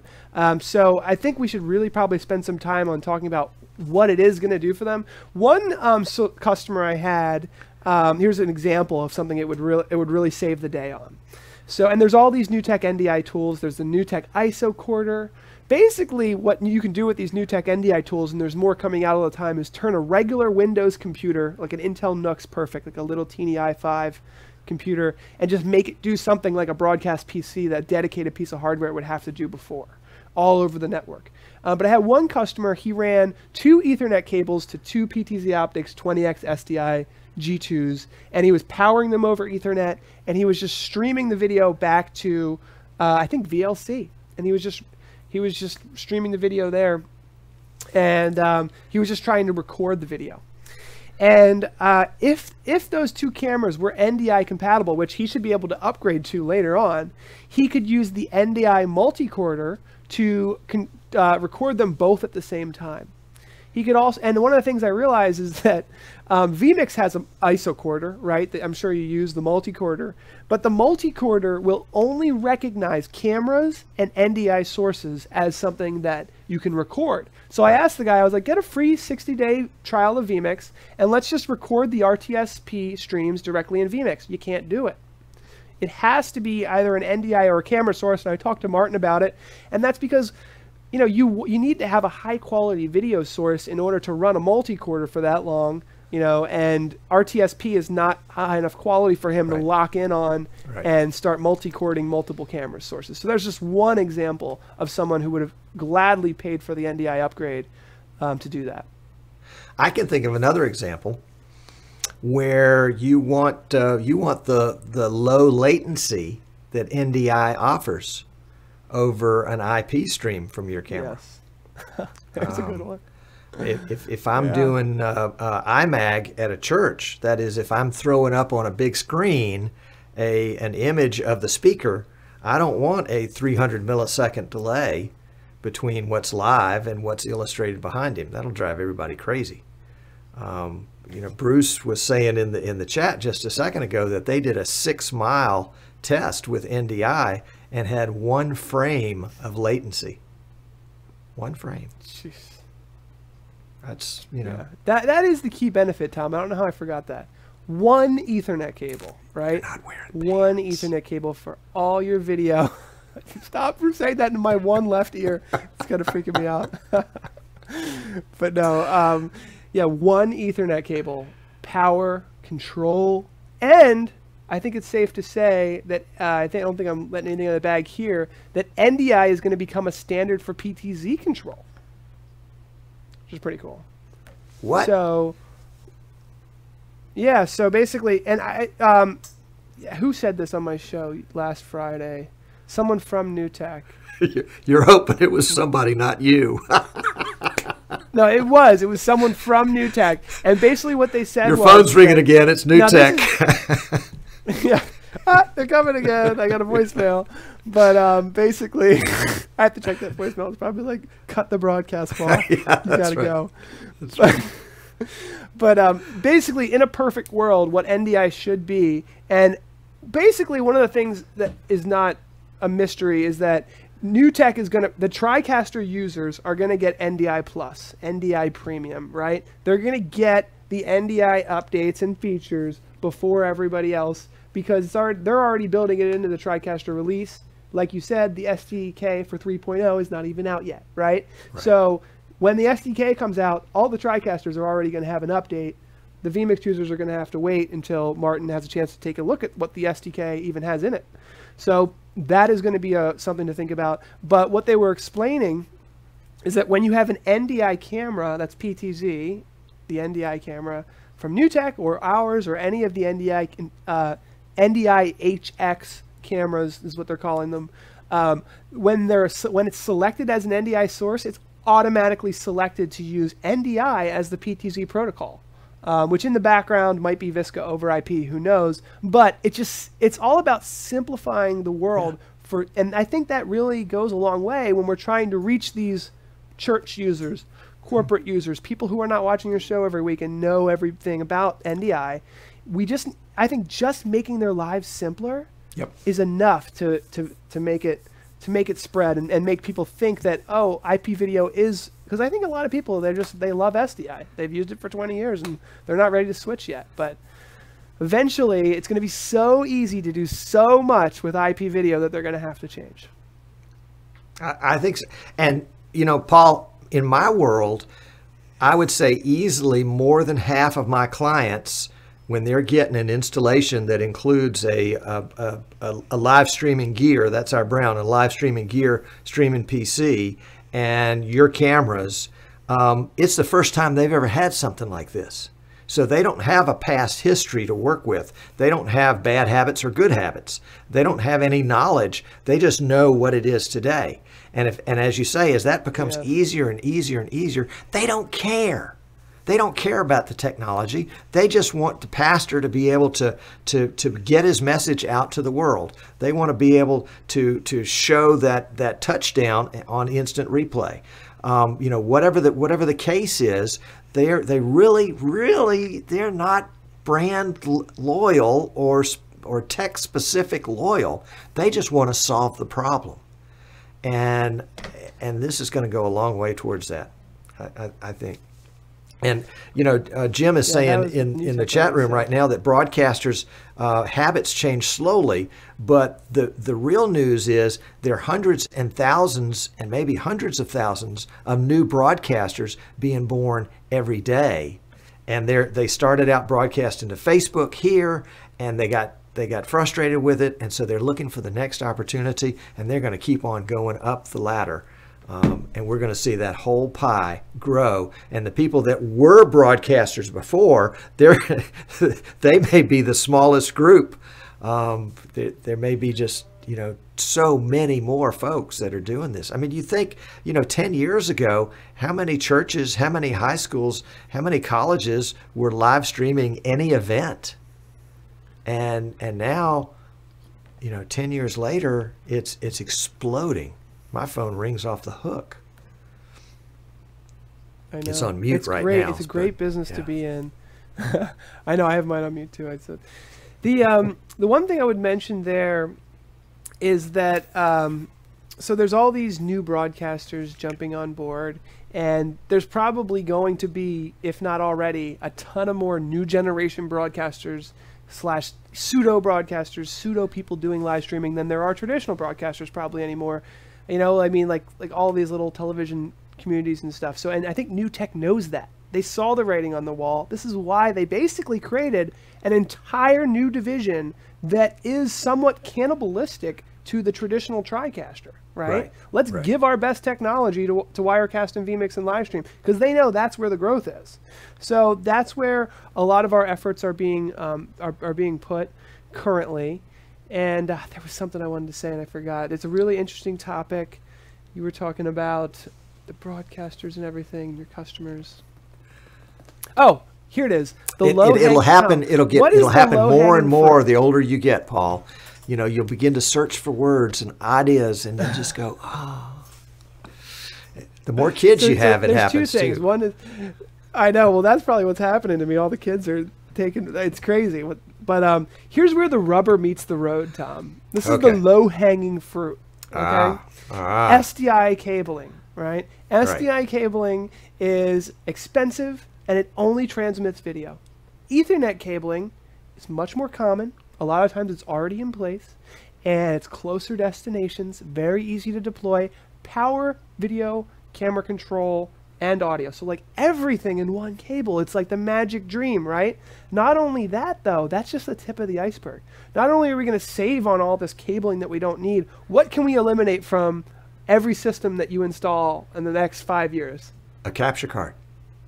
Speaker 3: So I think we should really probably spend some time on talking about what it is going to do for them. One customer I had, here's an example of something it would really save the day on. So, and there's all these NewTek NDI tools. There's the NewTek ISO quarter. Basically, what you can do with these NewTek NDI tools, and there's more coming out all the time, is turn a regular Windows computer, like an Intel NUC's Perfect, like a little teeny i5 computer, and just make it do something like a broadcast PC, that dedicated piece of hardware would have to do before, all over the network. But I had one customer, he ran 2 Ethernet cables to 2 PTZ Optics 20X SDI G2s, and he was powering them over Ethernet, and he was just streaming the video back to, I think, VLC, and he was just streaming the video there, and he was just trying to record the video. And if those 2 cameras were NDI compatible, which he should be able to upgrade to later on, he could use the NDI multicorder to record them both at the same time. He could also, and one of the things I realized is that vMix has an ISO quarter, right? I'm sure you use the multicorder, but the multicorder will only recognize cameras and NDI sources as something that you can record. So I asked the guy, I was like, get a free 60-day trial of vMix, and let's just record the RTSP streams directly in vMix. You can't do it. It has to be either an NDI or a camera source, and I talked to Martin about it, and that's because you know, you need to have a high quality video source in order to run a multi-quarter for that long, you know, and RTSP is not high enough quality for him to lock in on and start multi-cording multiple camera sources. So there's just one example of someone who would have gladly paid for the NDI upgrade to do that.
Speaker 1: I can think of another example where you want the low latency that NDI offers over an IP stream from your camera.
Speaker 3: Yes. That's a good one.
Speaker 1: If I'm doing IMAG at a church, that is, if I'm throwing up on a big screen an image of the speaker, I don't want a 300 millisecond delay between what's live and what's illustrated behind him. That'll drive everybody crazy. You know, Bruce was saying in the chat just a second ago that they did a 6-mile test with NDI and had 1 frame of latency. 1 frame.
Speaker 3: Jeez.
Speaker 1: That's, you know.
Speaker 3: Yeah. That is the key benefit, Tom. I don't know how I forgot that. 1 Ethernet cable, right?
Speaker 1: Not wearing
Speaker 3: 1 Ethernet cable for all your video. Stop saying that in my one left ear. It's kind of freaking me out. But no, yeah, 1 Ethernet cable, power, control, and I think it's safe to say that I don't think I'm letting anything in the bag here, that NDI is going to become a standard for PTZ control, which is pretty cool.
Speaker 1: What?
Speaker 3: So, yeah, so basically, and who said this on my show last Friday? Someone from NewTek.
Speaker 1: You're hoping it was somebody, not you.
Speaker 3: No, it was someone from NewTek, and basically what they said was...
Speaker 1: Your phone's ringing again, it's NewTek.
Speaker 3: Yeah, they're coming again. I got a voicemail, but basically, I have to check that voicemail. It's probably like, cut the broadcast call.
Speaker 1: Yeah,
Speaker 3: you gotta go.
Speaker 1: That's right.
Speaker 3: But basically, in a perfect world, what NDI should be, and basically one of the things that is not a mystery is that NewTek is going to, the TriCaster users are going to get NDI Plus, NDI Premium, right? They're going to get the NDI updates and features before everybody else because they're already building it into the TriCaster release. Like you said, the SDK for 3.0 is not even out yet, right? So when the SDK comes out, all the TriCasters are already going to have an update. The vMix users are going to have to wait until Martin has a chance to take a look at what the SDK even has in it. So that is going to be something to think about. But what they were explaining is that when you have an NDI camera, that's PTZ, the NDI camera from NewTek or ours or any of the NDI-HX cameras is what they're calling them. When it's selected as an NDI source, it's automatically selected to use NDI as the PTZ protocol, which in the background might be Visca over IP, who knows? But it's all about simplifying the world and I think that really goes a long way when we're trying to reach these church users, corporate users, people who are not watching your show every week and know everything about NDI. I think just making their lives simpler is enough to make it spread and make people think that, oh, IP video is, because I think a lot of people, they love SDI. They've used it for 20 years and they're not ready to switch yet. But eventually it's going to be so easy to do so much with IP video that they're going to have to change.
Speaker 1: I think so. And you know, Paul, in my world, I would say easily more than half of my clients, when they're getting an installation that includes a live streaming gear, that's our Brown, a live streaming gear, streaming PC, and your cameras, it's the first time they've ever had something like this. So they don't have a past history to work with. They don't have bad habits or good habits. They don't have any knowledge. They just know what it is today. And as you say, as that becomes easier and easier and easier, they don't care. They don't care about the technology. They just want the pastor to be able to get his message out to the world. They want to be able to show that touchdown on instant replay. You know, whatever the case is, they're not brand loyal or tech specific loyal. They just want to solve the problem. And this is going to go a long way towards that, I think. And you know, Jim is saying in the chat room right now that broadcasters' habits change slowly, but the real news is there are hundreds and thousands and maybe hundreds of thousands of new broadcasters being born every day. And they started out broadcasting to Facebook here, and they got frustrated with it, and so they're looking for the next opportunity, and they're going to keep on going up the ladder. And we're going to see that whole pie grow. And the people that were broadcasters before, they may be the smallest group. There may be just, you know, so many more folks that are doing this. I mean, you think, you know, 10 years ago, how many churches, how many high schools, how many colleges were live streaming any event? And now, you know, 10 years later, it's exploding. My phone rings off the hook.
Speaker 3: I know.
Speaker 1: It's on mute
Speaker 3: it's
Speaker 1: right
Speaker 3: great.
Speaker 1: now.
Speaker 3: It's a great business to be in. I know, I have mine on mute too. I said the one thing I would mention there is that so there's all these new broadcasters jumping on board, and there's probably going to be, if not already, a ton of more new generation broadcasters slash pseudo broadcasters, pseudo people doing live streaming than there are traditional broadcasters probably anymore. You know, I mean, like all these little television communities and stuff. So, and I think NewTek knows that. They saw the writing on the wall. This is why they basically created an entire new division that is somewhat cannibalistic to the traditional TriCaster, right? Let's give our best technology to Wirecast and vMix and Livestream, because they know that's where the growth is. So that's where a lot of our efforts are being put currently. And there was something I wanted to say and I forgot. It's a really interesting topic. You were talking about the broadcasters and everything, your customers. Oh, here it is.
Speaker 1: It'll happen. It'll happen more and more the older you get, Paul. You know, you'll begin to search for words and ideas, and then just go, oh. The more kids you have, it happens
Speaker 3: too. There's two things. One is, I know. Well, that's probably what's happening to me. All the kids are taking. It's crazy. But here's where the rubber meets the road, Tom. This is the low-hanging fruit. Okay. SDI cabling, right? SDI cabling is expensive, and it only transmits video. Ethernet cabling is much more common, A lot of times it's already in place, and it's closer destinations, very easy to deploy, power, video, camera control, and audio. So like everything in one cable. It's like the magic dream, right? Not only that though, that's just the tip of the iceberg. Not only are we going to save on all this cabling that we don't need, what can we eliminate from every system that you install in the next 5 years?
Speaker 1: A capture card.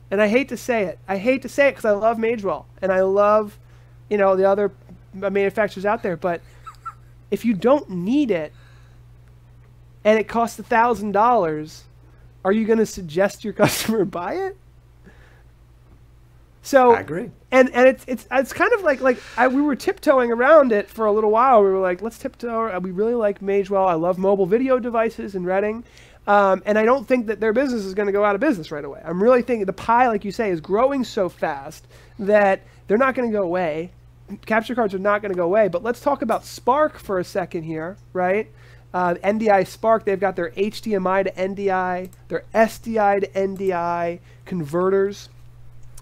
Speaker 3: And I hate to say it. I hate to say it because I love Magewell and I love, you know, the other manufacturers out there. But if you don't need it and it costs $1,000, are you going to suggest your customer buy it? So
Speaker 1: I agree.
Speaker 3: And it's kind of like we were tiptoeing around it for a little while. We were like, let's tiptoe. We really like Magewell. I love mobile video devices and Reading. And I don't think that their business is going to go out of business right away. I'm really thinking the pie, like you say, is growing so fast that they're not going to go away. Capture cards are not going to go away. But let's talk about Spark for a second here, right? NDI Spark, they've got their HDMI to NDI, their SDI to NDI converters.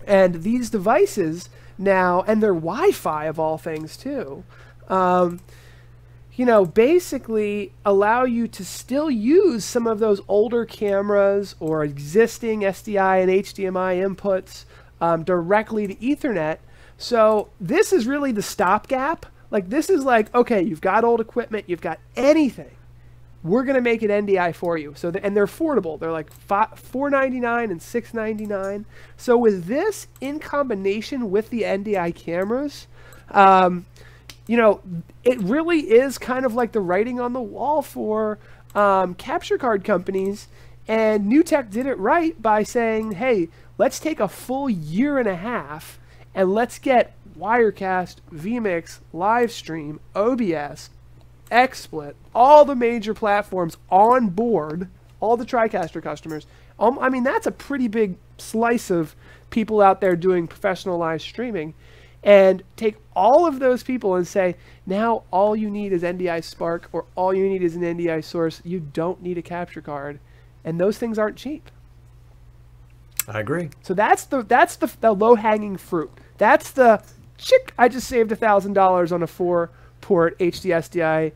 Speaker 3: And these devices now, and their Wi-Fi of all things too, you know, basically allow you to still use some of those older cameras or existing SDI and HDMI inputs directly to Ethernet. So this is really the stopgap. Like this is like, okay, you've got old equipment, you've got anything. We're going to make an NDI for you. So and they're affordable. They're like $499 and $699. So with this in combination with the NDI cameras, you know, it really is kind of like the writing on the wall for capture card companies. And NewTek did it right by saying, hey, let's take a full year and a half and let's get Wirecast, vMix, Livestream, OBS, XSplit, all the major platforms on board, all the TriCaster customers. I mean, that's a pretty big slice of people out there doing professional live streaming. And take all of those people and say, now all you need is NDI Spark or all you need is an NDI source. You don't need a capture card. And those things aren't cheap.
Speaker 1: I agree.
Speaker 3: So that's the low-hanging fruit. That's the, chick, I just saved $1,000 on a 4-port HD SDI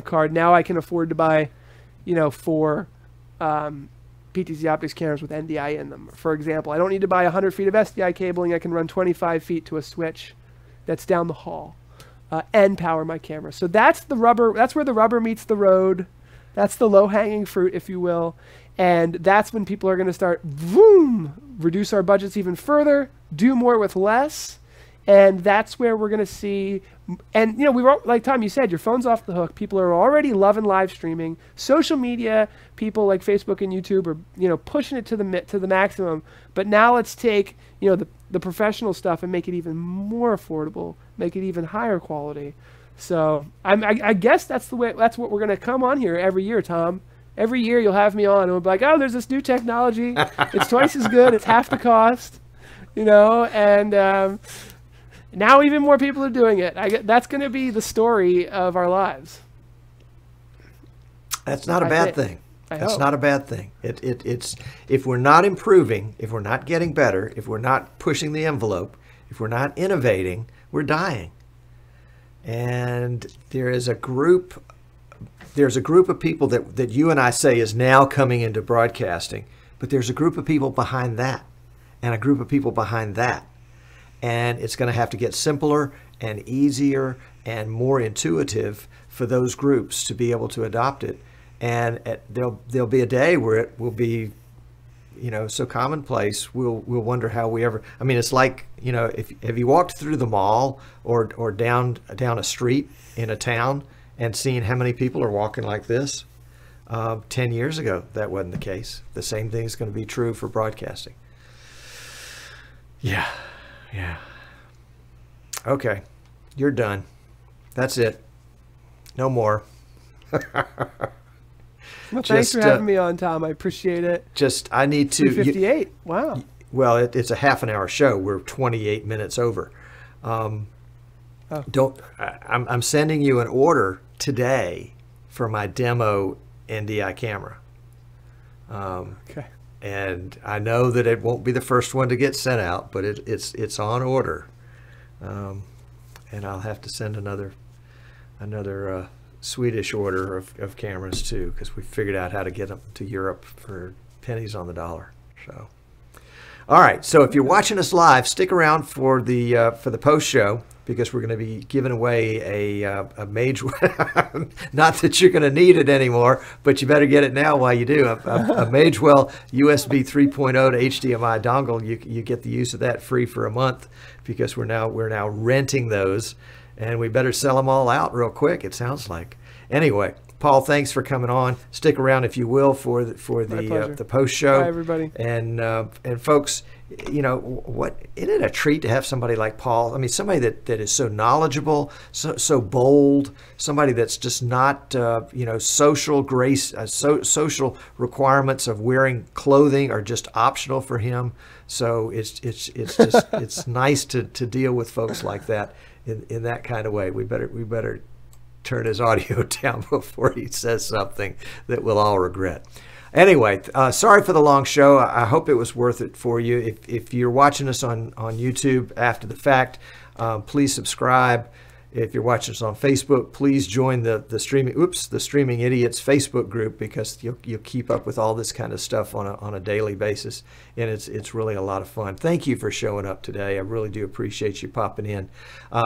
Speaker 3: card. Now I can afford to buy, you know, 4 PTZ Optics cameras with NDI in them. For example, I don't need to buy 100 feet of SDI cabling. I can run 25 feet to a switch that's down the hall and power my camera. So that's the rubber. That's where the rubber meets the road. That's the low-hanging fruit, if you will. And that's when people are going to start, boom, reduce our budgets even further, do more with less. And that's where we're going to see, and you know, we were, like Tom, you said, your phone's off the hook. People are already loving live streaming. Social media, people like Facebook and YouTube are, you know, pushing it to the maximum. But now let's take, you know, the professional stuff and make it even more affordable, make it even higher quality. So I guess that's the way. That's what we're going to come on here every year, Tom. Every year you'll have me on and we'll be like, oh, there's this new technology. It's twice as good. It's half the cost, you know, and now even more people are doing it. That's going to be the story of our lives.
Speaker 1: That's not a bad thing. That's not a bad thing. It's if we're not improving, if we're not getting better, if we're not pushing the envelope, if we're not innovating, we're dying. And there's a group of people that you and I say is now coming into broadcasting, but there's a group of people behind that and a group of people behind that. And it's going to have to get simpler and easier and more intuitive for those groups to be able to adopt it. And there'll be a day where it will be, you know, so commonplace we'll wonder how we ever. I mean, it's like, you know, have you walked through the mall or down a street in a town and seen how many people are walking like this? 10 years ago, that wasn't the case. The same thing is going to be true for broadcasting. Yeah. Yeah. Okay. You're done. That's it. No more.
Speaker 3: Well, thanks for having me on, Tom. I appreciate it.
Speaker 1: I need to.
Speaker 3: 58. Wow.
Speaker 1: Well, it's a half an hour show. We're 28 minutes over. I'm sending you an order today for my demo NDI camera.
Speaker 3: Okay.
Speaker 1: And I know that it won't be the first one to get sent out, but it's on order. and I'll have to send another Swedish order of cameras too, because we figured out how to get them to Europe for pennies on the dollar. So, all right. So if you're watching us live, stick around for the post show, because we're going to be giving away a Mage. Not that you're going to need it anymore, but you better get it now while you do. A Magewell USB 3.0 to HDMI dongle. You get the use of that free for a month, because we're now renting those, and we better sell them all out real quick, it sounds like. Anyway, Paul, thanks for coming on. Stick around if you will for the post show.
Speaker 3: Bye, everybody.
Speaker 1: And folks, you know what? Isn't it a treat to have somebody like Paul? I mean, somebody that is so knowledgeable, so bold, somebody that's just not social grace, social requirements of wearing clothing are just optional for him. So it's just it's nice to deal with folks like that in that kind of way. We better turn his audio down before he says something that we'll all regret. Anyway, sorry for the long show. I hope it was worth it for you. If you're watching us on YouTube after the fact, please subscribe. If you're watching us on Facebook, please join the Streaming Idiots Facebook group, because you'll keep up with all this kind of stuff on a daily basis, and it's really a lot of fun. Thank you for showing up today. I really do appreciate you popping in.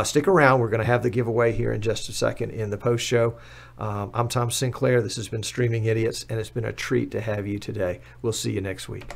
Speaker 1: Stick around. We're going to have the giveaway here in just a second in the post show. I'm Tom Sinclair. This has been Streaming Idiots, and it's been a treat to have you today. We'll see you next week.